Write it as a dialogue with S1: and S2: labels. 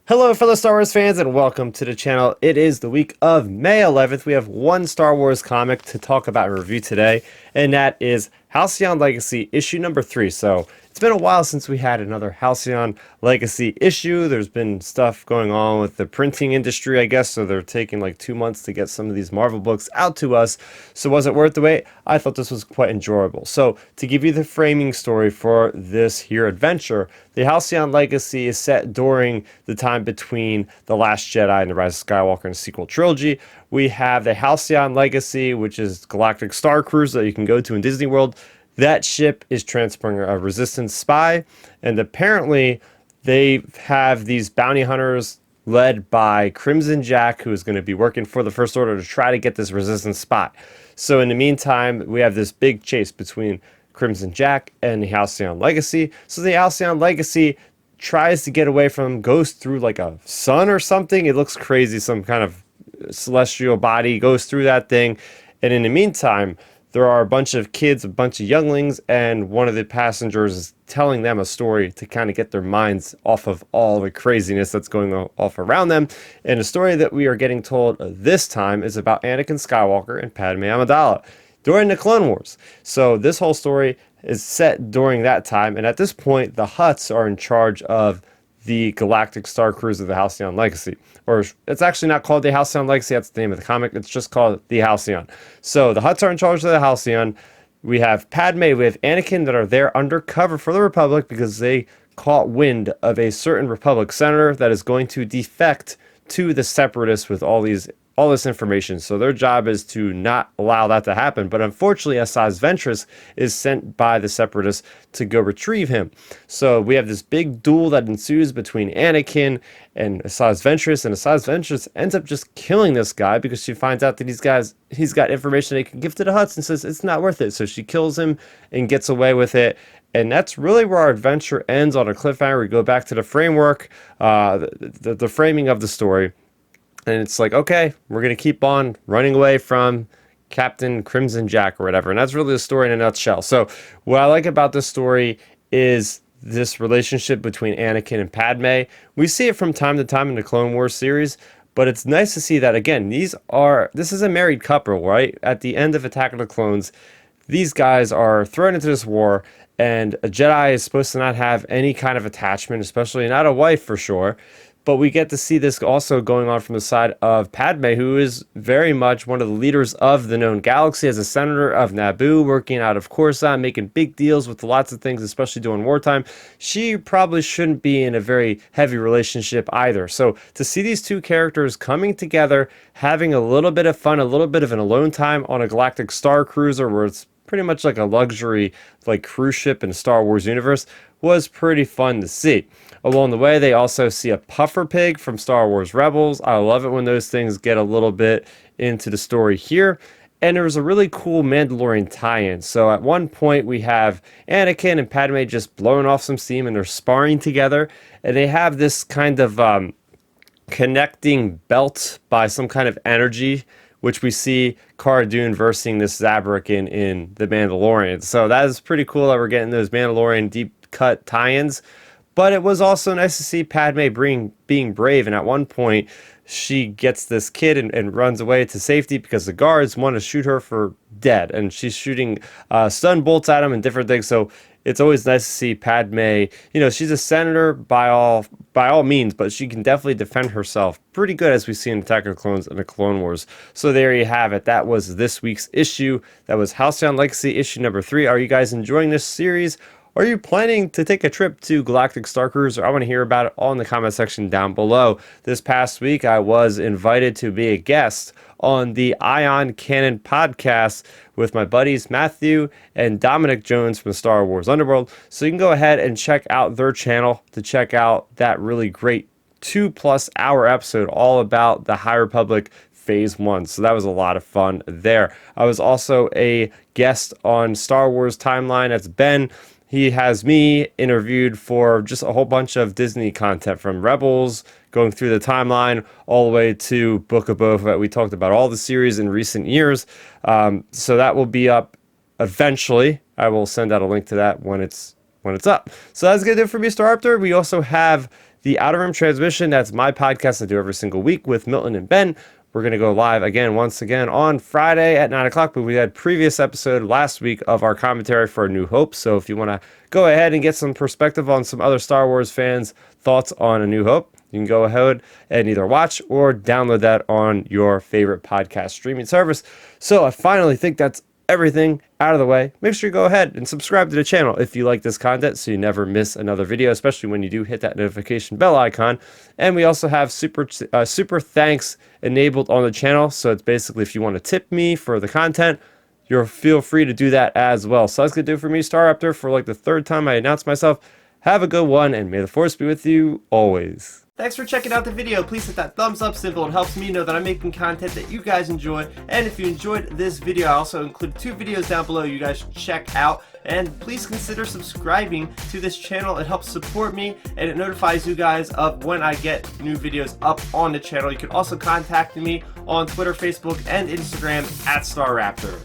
S1: Hello, fellow Star Wars fans, and welcome to the channel. It is the week of May 11th. We have one Star Wars comic to talk about and review today, and that is Halcyon Legacy issue number 3. So it's been a while since we had another Halcyon Legacy issue. There's been stuff going on with the printing industry, I guess, so they're taking like 2 months to get some of these Marvel books out to us. So was it worth the wait? I thought this was quite enjoyable. So to give you the framing story for this here adventure, the Halcyon Legacy is set during the time between The Last Jedi and The Rise of Skywalker and the sequel trilogy. We have the Halcyon Legacy, which is Galactic Starcruiser that you can go to in Disney World. That ship is transporting a Resistance spy, and apparently they have these bounty hunters led by Crimson Jack, who is going to be working for the First Order to try to get this Resistance spy. So in the meantime, we have this big chase between Crimson Jack and the Halcyon Legacy. So the Halcyon Legacy tries to get away from him, goes through like a sun or something. It looks crazy, some kind of celestial body goes through that thing. And in the meantime, there are a bunch of kids, a bunch of younglings, and one of the passengers is telling them a story to kind of get their minds off of all the craziness that's going off around them. And the story that we are getting told this time is about Anakin Skywalker and Padme Amidala during the Clone Wars. So this whole story is set during that time, and at this point, the Hutts are in charge of the Galactic Starcruiser, the Halcyon Legacy. Or it's actually not called the Halcyon Legacy, that's the name of the comic, it's just called the Halcyon. So the Hutts are in charge of the Halcyon. We have Padme, we have Anakin that are there undercover for the Republic because they caught wind of a certain Republic senator that is going to defect to the Separatists with all this information. So their job is to not allow that to happen. But unfortunately, Asajj Ventress is sent by the Separatists to go retrieve him. So we have this big duel that ensues between Anakin and Asajj Ventress, and Asajj Ventress ends up just killing this guy because she finds out that he's got information they can give to the Hutts and says it's not worth it. So she kills him and gets away with it. And that's really where our adventure ends on a cliffhanger. We go back to the framework, the framing of the story. And it's like, okay, we're going to keep on running away from Captain Crimson Jack or whatever. And that's really the story in a nutshell. So what I like about this story is this relationship between Anakin and Padme. We see it from time to time in the Clone Wars series, but it's nice to see that, again, this is a married couple, right? At the end of Attack of the Clones, these guys are thrown into this war, and a Jedi is supposed to not have any kind of attachment, especially not a wife for sure. But we get to see this also going on from the side of Padme, who is very much one of the leaders of the known galaxy as a senator of Naboo, working out of Coruscant, making big deals with lots of things, especially during wartime. She probably shouldn't be in a very heavy relationship either. So to see these two characters coming together, having a little bit of fun, a little bit of an alone time on a Galactic Starcruiser where it's pretty much like a luxury like cruise ship in the Star Wars universe, was pretty fun to see. Along the way, they also see a puffer pig from Star Wars Rebels. I love it when those things get a little bit into the story here. And there was a really cool Mandalorian tie-in. So at one point, we have Anakin and Padme just blowing off some steam, and they're sparring together. And they have this kind of connecting belt by some kind of energy, which we see Cara Dune versing this Zabrak in The Mandalorian. So that is pretty cool that we're getting those Mandalorian deep cut tie-ins. But it was also nice to see Padme being brave, and at one point she gets this kid and runs away to safety because the guards want to shoot her for dead, and she's shooting stun bolts at him and different things. So it's always nice to see Padme. She's a senator by all means, but she can definitely defend herself pretty good, as we see in Attack of the Clones and the Clone Wars. So there you have it. That was this week's issue. That was Halcyon Legacy issue number 3. Are you guys enjoying this series? Are you planning to take a trip to Galactic Starcruiser? I want to hear about it all in the comment section down below. This past week, I was invited to be a guest on the Canon podcast with my buddies Matthew and Dominic Jones from Star Wars Underworld. So you can go ahead and check out their channel to check out that really great 2+ hour episode all about the High Republic Phase 1. So that was a lot of fun there. I was also a guest on Star Wars Timeline. That's Ben. He has me interviewed for just a whole bunch of Disney content, from Rebels, going through the timeline, all the way to Book of Boba Fett. We talked about all the series in recent years. So that will be up eventually. I will send out a link to that when it's up. So that's going to do it for me, Starrapter. We also have the Outer Rim Transmission. That's my podcast I do every single week with Milton and Ben. We're going to go live once again on Friday at 9 o'clock, but we had previous episode last week of our commentary for A New Hope. So if you want to go ahead and get some perspective on some other Star Wars fans' thoughts on A New Hope, you can go ahead and either watch or download that on your favorite podcast streaming service. So I finally think that's everything out of the way. Make sure you go ahead and subscribe to the channel if you like this content so you never miss another video, especially when you do hit that notification bell icon. And we also have super thanks enabled on the channel. So it's basically if you want to tip me for the content, you'll feel free to do that as well. So that's going to do it for me, Starrapter, for like the third time I announce myself. Have a good one, and may the Force be with you always. Thanks for checking out the video. Please hit that thumbs up symbol. It helps me know that I'm making content that you guys enjoy. And if you enjoyed this video, I also include 2 videos down below you guys should check out. And please consider subscribing to this channel. It helps support me, and it notifies you guys of when I get new videos up on the channel. You can also contact me on Twitter, Facebook, and Instagram at Starrapter.